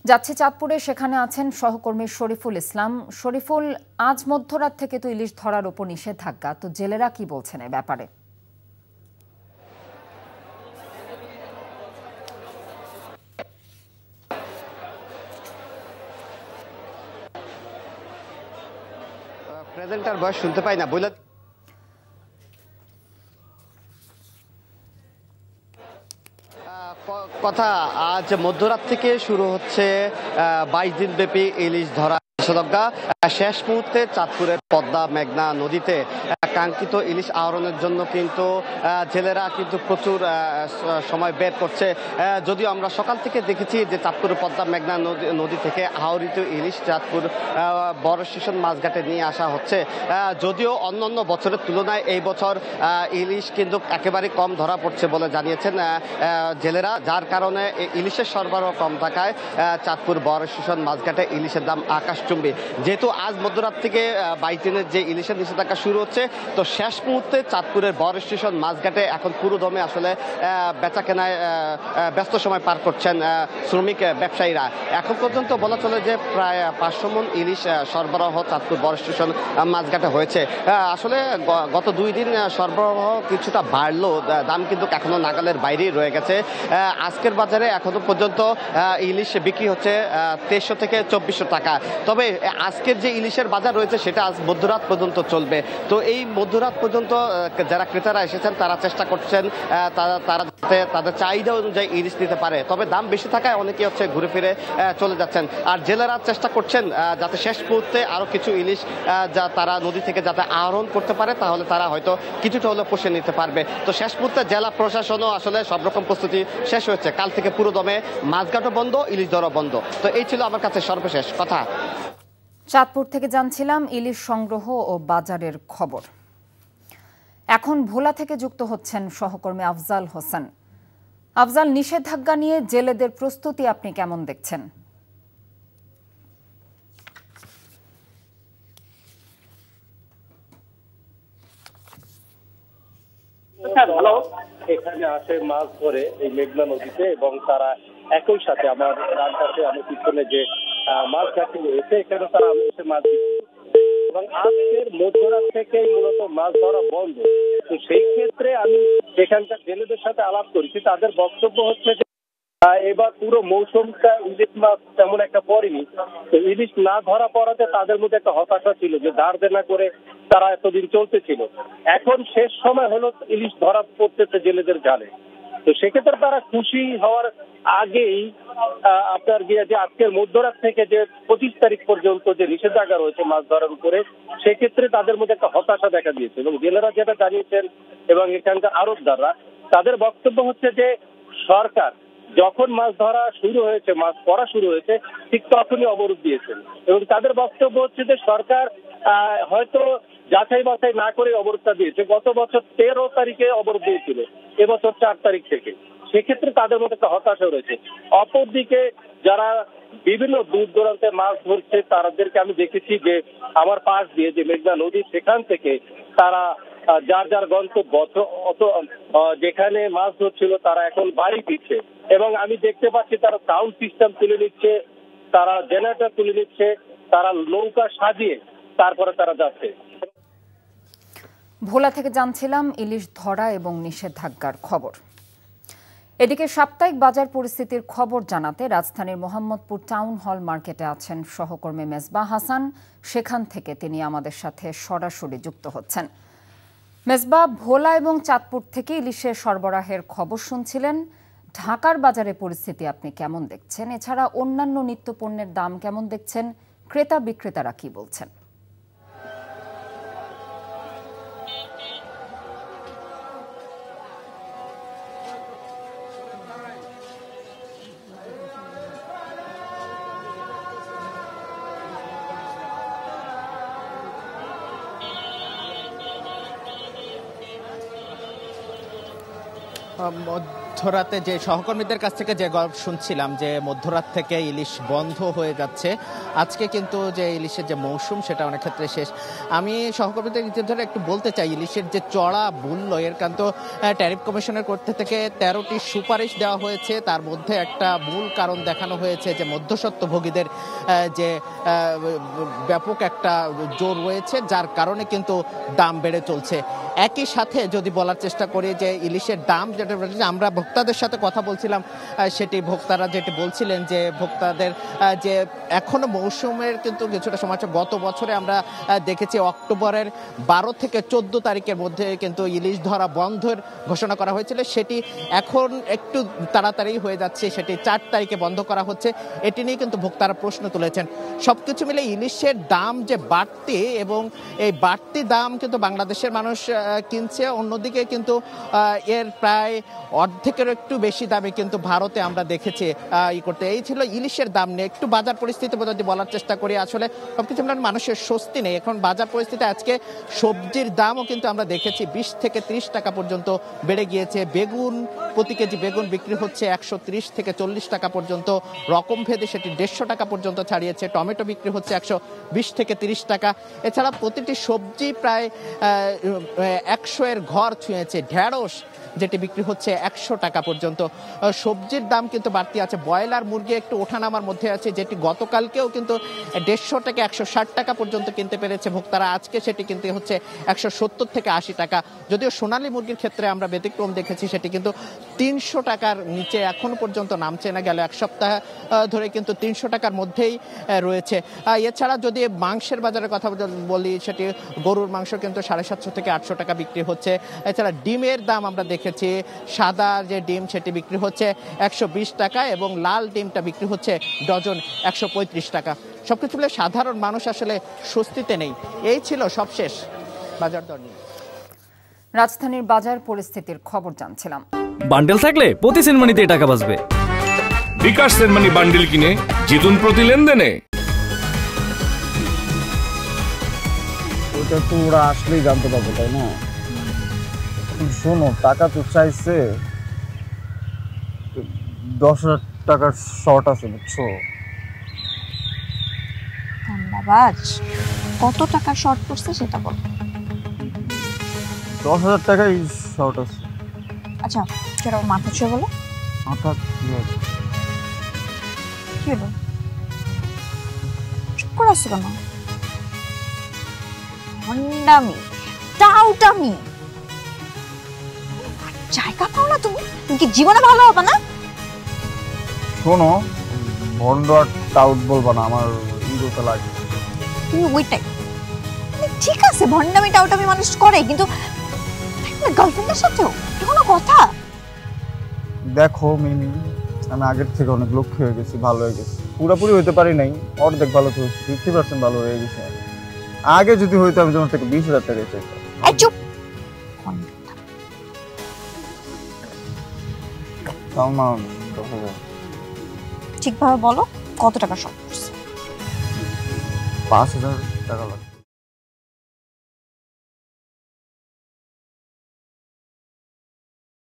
যাচ্ছে চাঁদপুরে, সেখানে আছেন সহকর্মী শরীফুল ইসলাম। শরীফুল, আজ মধ্যরাত থেকে তো ইলিশ ধরার উপর নিষেধাজ্ঞা, তো জেলেরা কি বলছেন এ ব্যাপারে? প্রেজেন্টার ভয়েস শুনতে পাই না বলে কথা। আজ মধ্যরাত থেকে শুরু হচ্ছে 22 দিন ব্যাপী ইলিশ ধরা নিষেধাজ্ঞা। শেষ মুহূর্তে চাঁদপুরের পদ্মা মেঘনা নদীতে কাঙ্ক্ষিত ইলিশ আহরণের জন্য কিন্তু জেলেরা কিন্তু প্রচুর সময় বের করছে। যদিও আমরা সকাল থেকে দেখেছি যে চাঁদপুরের পদ্মা মেঘনা নদী থেকে আহরিত ইলিশ চাঁদপুর বড় স্টেশন মাছঘাটে নিয়ে আসা হচ্ছে। যদিও অন্যান্য বছরের তুলনায় এই বছর ইলিশ কিন্তু একেবারে কম ধরা পড়ছে বলে জানিয়েছেন জেলেরা, যার কারণে ইলিশের সরবরাহ কম থাকায় চাঁদপুর বড় স্টেশন মাছঘাটে ইলিশের দাম আকাশচুম্বী। যেহেতু আজ মধ্যরাত থেকে 22 দিনের যে ইলিশের নিষেধাজ্ঞা শুরু হচ্ছে, তো শেষ মুহূর্তে চাঁদপুরের বড় স্টেশন মাছঘাটে এখন পুরো দমে আসলে বেচা কেনায় ব্যস্ত সময় পার করছেন শ্রমিক ব্যবসায়ীরা। এখন পর্যন্ত বলা চলে যে প্রায় 500 মণ ইলিশ সরবরাহ চাঁদপুর বড় স্টেশন মাছঘাটে হয়েছে। আসলে গত 2 দিন সরবরাহ কিছুটা বাড়লেও দাম কিন্তু এখনো নাগালের বাইরেই রয়ে গেছে। আজকের বাজারে এখনো পর্যন্ত ইলিশ বিক্রি হচ্ছে 2300 থেকে 2400 টাকা। তবে আজকের যে ইলিশের বাজার রয়েছে সেটা আজ মধ্যরাত পর্যন্ত চলবে। তো এই মধ্যরাত পর্যন্ত যারা ক্রেতারা এসেছেন তারা চেষ্টা করছেন তারা যাতে তাদের চাহিদা অনুযায়ী ইলিশ নিতে পারে। তবে দাম বেশি থাকায় অনেকে হচ্ছে ঘুরে ফিরে চলে যাচ্ছেন। আর জেলেরা চেষ্টা করছেন যাতে শেষ মুহূর্তে আরো কিছু ইলিশ যা তারা নদী থেকে যাতে আহরণ করতে পারে, তাহলে তারা হয়তো কিছুটা হলেও পুষে নিতে পারবে। তো শেষ মুহূর্তে জেলা প্রশাসনও আসলে সব রকম প্রস্তুতি শেষ হয়েছে। কাল থেকে পুরো দমে মাছঘাটও বন্ধ, ইলিশ ধরা বন্ধ। তো এই ছিল আমার কাছে সর্বশেষ কথা। চাঁদপুর থেকে জানছিলাম ইলিশ সংগ্রহ ও বাজারের খবর। এখন ভোলা থেকে যুক্ত হচ্ছেন সহকর্মী আফজাল হোসেন। আফজাল, নিষেধাজ্ঞা নিয়ে জেলেদের প্রস্তুতি আপনি কেমন দেখছেন? ভালো, এখানে আসে মাছ ধরে এই মেঘনা নদীতে, এবং তারা একই সাথে আমার ডান পাশে আমি পিছনে যে মাছ ঘাটটি রয়েছে এখানে তারা এসে মাছ এবং আজকের মধ্যরাত থেকেই মূলত মাছ ধরা বন্ধ। তো সেই ক্ষেত্রে আমি এখানকার জেলেদের সাথে আলাপ করেছি, তাদের বক্তব্য হচ্ছে যে এবার পুরো মৌসুমটা ইলিশ মাছ তেমন একটা পড়েনি। তো ইলিশ না ধরা পড়াতে তাদের মধ্যে একটা হতাশা ছিল যে ধার দেনা করে তারা এতদিন চলতেছিল। এখন শেষ সময় হলো ইলিশ ধরা পড়তেছে জেলেদের জালে। তো সেক্ষেত্রে তারা খুশি হওয়ার আগেই আপনার গিয়ে যে আজকের মধ্যরাত থেকে যে 25 তারিখ পর্যন্ত যে নিষেধাজ্ঞা রয়েছে মাছ ধরার উপরে, সেক্ষেত্রে তাদের মধ্যে একটা হতাশা দেখা দিয়েছে। এবং জেলেরা যেটা জানিয়েছেন এবং এখানকার আড়তদাররা, তাদের বক্তব্য হচ্ছে যে সরকার যখন মাছ ধরা শুরু হয়েছে, মাছ পড়া শুরু হয়েছে, ঠিক তখনই অবরোধ দিয়েছেন। এবং তাদের বক্তব্য হচ্ছে যে সরকার হয়তো যাচাই বাছাই না করে অবরোধটা দিয়েছে। গত বছর 13 তারিখে অবরোধ দিয়েছিল, এবছর 4 তারিখ থেকে। সেক্ষেত্রে তাদের মধ্যে একটা হতাশা রয়েছে। অপরদিকে যারা বিভিন্ন দূর দূরান্তে মাছ ধরছে তাদেরকে আমি দেখেছি যে আমার পাশ দিয়ে যে মেঘনা নদী, সেখান থেকে তারা যার যার গন্তব্য যেখানে মাছ ধরছিল তারা এখন বাড়ি ফিরছে। এবং আমি দেখতে পাচ্ছি তারা সাউন্ড সিস্টেম তুলে নিচ্ছে, তারা জেনারেটর তুলে নিচ্ছে, তারা নৌকা সাজিয়ে তারপরে তারা যাচ্ছে। ভোলা থেকে জানছিলাম ইলিশ ধরা এবং নিষেধাজ্ঞার খবর। এদিকে সাপ্তাহিক বাজার পরিস্থিতির খবর জানাতে রাজধানীর মোহাম্মদপুর টাউন হল মার্কেটে আছেন সহকর্মী মেজবাহ হাসান। সেখান থেকে তিনি আমাদের সাথে সরাসরি যুক্ত হচ্ছেন। মেজবাহ, ভোলা এবং চাঁদপুর থেকে ইলিশের সরবরাহের খবর শুনছিলেন। ঢাকার বাজারে পরিস্থিতি আপনি কেমন দেখছেন? এছাড়া অন্যান্য নিত্যপণ্যের দাম কেমন দেখছেন? ক্রেতা বিক্রেতারা কি বলছেন? মধ্যরাতে যে সহকর্মীদের কাছ থেকে যে গল্প শুনছিলাম যে মধ্যরাত থেকে ইলিশ বন্ধ হয়ে যাচ্ছে, আজকে কিন্তু যে ইলিশের যে মৌসুম সেটা অনেক ক্ষেত্রে শেষ। আমি সহকর্মীদের ধরে একটু বলতে চাই, ইলিশের যে চড়া মূল্য, এর কারণ তো ট্যারিফ কমিশনের করতে থেকে 13টি সুপারিশ দেওয়া হয়েছে। তার মধ্যে একটা মূল কারণ দেখানো হয়েছে যে মধ্যস্বত্বভোগীদের যে ব্যাপক একটা জোর রয়েছে, যার কারণে কিন্তু দাম বেড়ে চলছে। একই সাথে যদি বলার চেষ্টা করি যে ইলিশের দাম যেটা আমরা ভোক্তাদের সাথে কথা বলছিলাম, সেটি ভোক্তারা যেটি বলছিলেন যে ভোক্তাদের যে এখনো মৌসুমের কিন্তু কিছুটা সময় আছে। গত বছরে আমরা দেখেছি অক্টোবরের 12 থেকে 14 তারিখের মধ্যে কিন্তু ইলিশ ধরা বন্ধের ঘোষণা করা হয়েছিল, সেটি এখন একটু তাড়াতাড়ি হয়ে যাচ্ছে, সেটি 4 তারিখে বন্ধ করা হচ্ছে। এটি নিয়ে কিন্তু ভোক্তারা প্রশ্ন তুলেছেন। সবকিছু মিলে ইলিশের দাম যে বাড়তি, এবং এই বাড়তি দাম কিন্তু বাংলাদেশের মানুষ কিনছে, অন্যদিকে কিন্তু এর প্রায় অর্ধেকের একটু বেশি দামে কিন্তু ভারতে আমরা দেখেছি করতে। এই ছিল ইলিশের দাম নিয়ে একটু বাজার পরিস্থিতি যদি বলার চেষ্টা করি। আসলে সবকিছু মানুষের স্বস্তি নেই এখন বাজার পরিস্থিতি। আজকে সবজির দামও কিন্তু আমরা দেখেছি 20 থেকে 30 টাকা পর্যন্ত বেড়ে গিয়েছে। বেগুন, প্রতি কেজি বেগুন বিক্রি হচ্ছে 130 থেকে 40 টাকা পর্যন্ত, রকম ভেদে সেটি 150 টাকা পর্যন্ত ছাড়িয়েছে। টমেটো বিক্রি হচ্ছে 120 থেকে 30 টাকা। এছাড়া প্রতিটি সবজি প্রায় 100-এর ঘর ছুঁয়েছে। ঢেঁড়স যেটি বিক্রি হচ্ছে 100 টাকা পর্যন্ত। সবজির দাম কিন্তু বাড়তি আছে। ব্রয়লার মুরগি একটু ওঠানামার মধ্যে আছে, যেটি গতকালকেও কিন্তু 150 থেকে 160 টাকা পর্যন্ত কিনতে পেরেছে ভোক্তারা। আজকে সেটি কিনতে হচ্ছে 170 থেকে 80 টাকা। যদিও সোনালী মুরগির ক্ষেত্রে আমরা ব্যতিক্রম দেখেছি, সেটি কিন্তু 300 টাকার নিচে এখনো পর্যন্ত নামছে না। গেল এক সপ্তাহ ধরে কিন্তু 300 টাকার মধ্যেই রয়েছে। এছাড়া যদি মাংসের বাজারের কথা বলি, সেটি গরুর মাংস কিন্তু 750 থেকে 800 টাকা বিক্রি হচ্ছে। এছাড়া ডিমের দাম আমরা দেখেছি, সাদা যে ডিম সেটি বিক্রি হচ্ছে 120 টাকা, এবং লাল ডিমটা বিক্রি হচ্ছে ডজন 135 টাকা। সবকিছু মিলে সাধারণ মানুষ আসলে স্বস্তিতে নেই। এই ছিল সবশেষ বাজার দর নিয়ে। রাজধানীর বাজার পরিস্থিতির খবর জানছিলাম। বান্ডেল থাকলে প্রতি সেনমানিতে টাকা বাঁচবে। বিকাশ সেনমানি বান্ডেল কিনে জিতুন প্রতি লেনদেনে। ওটা তো ওরা আসলেই জানতে পারবে, তাই না? শোনো, টাকা তো চাইছে, 10,000 টাকার শর্ট আছে, বুঝছো? ধন্যবাদ। কত টাকা শর্ট পড়ছে সেটা বল। 10,000 টাকাই শর্ট আছে। আচ্ছা, সেটা মাথা ছুঁয়ে বলো। মাথা কি হবে? কি হলো? চুপ করে আসছো কেন? ভণ্ডামি, টাউটামি, জায়গা পাও না তুমি? তুমি কি জীবনে ভালো হবে না? শোনো, ভন্ড আর টাউট বলবা না, আমার ইগোতে লাগে। তুমি ওইটাই। ঠিক আছে, ভণ্ডামি টাউটামি মানুষ করে, কিন্তু গার্লফ্রেন্ডের সাথেও কোনো কথা? দেখো মিমি, আমি আগের থেকে অনেক লক্ষ্য হয়ে গেছি, ভালো হয়ে গেছি। পুরোপুরি হইতে পারি নাই, অর্ধেক ভালো তো 50% ভালো হয়ে গেছে। আগে যদি হইতো আমি তোমার থেকে 20,000 টাকা চাইতাম। এই চুপ। ঠিকভাবে বলো, কত টাকা শর্ট পড়ছে? 5,000 টাকা লাগবে।